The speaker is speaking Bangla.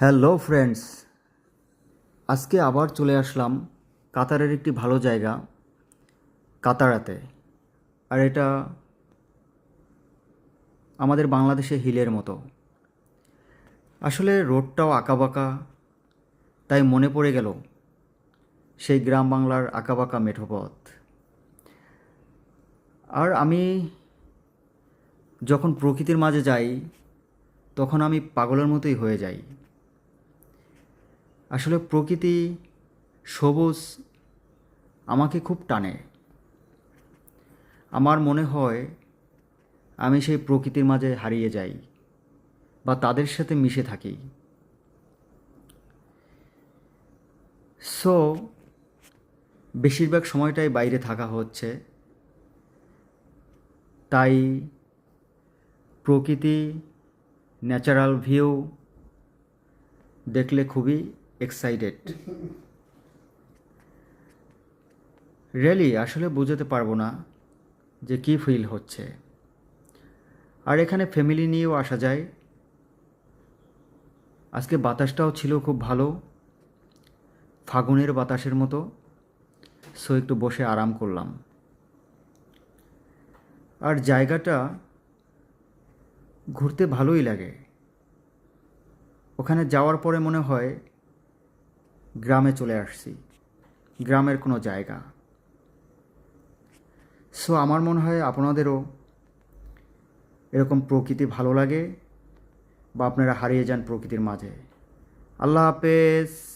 হ্যালো ফ্রেন্ডস, আজকে আবার চলে আসলাম কাতারের একটি ভালো জায়গা কাতারাতে। আর এটা আমাদের বাংলাদেশে হিলের মতো। আসলে রোডটাও আঁকাবাঁকা, তাই মনে পড়ে গেল সেই গ্রাম বাংলার আঁকাবাঁকা মেঠো পথ। আর আমি যখন প্রকৃতির মাঝে যাই তখন আমি পাগলের মতোই হয়ে যাই। আসলে প্রকৃতি, সবুজ আমাকে খুব টানে। আমার মনে হয় আমি সেই প্রকৃতির মাঝে হারিয়ে যাই বা তাদের সাথে মিশে থাকি। সো বেশিরভাগ সময়টাই বাইরে থাকা হচ্ছে, তাই প্রকৃতি, ন্যাচারাল ভিউ দেখলে খুবই এক্সাইটেড। রিয়েলি আসলে বোঝাতে পারবো না যে কী ফিল হচ্ছে। আর এখানে ফ্যামিলি নিয়েও আসা যায়। আজকে বাতাসটাও ছিল খুব ভালো, ফাগুনের বাতাসের মতো। সো একটু বসে আরাম করলাম। আর জায়গাটা ঘুরতে ভালোই লাগে। ওখানে যাওয়ার পরে মনে হয় গ্রামে চলে আসছি, গ্রামের কোনো জায়গা। সো আমার মনে হয় আপনাদেরও এরকম প্রকৃতি ভালো লাগে বা আপনারা হারিয়ে যান প্রকৃতির মাঝে। আল্লাহ হাফেজ।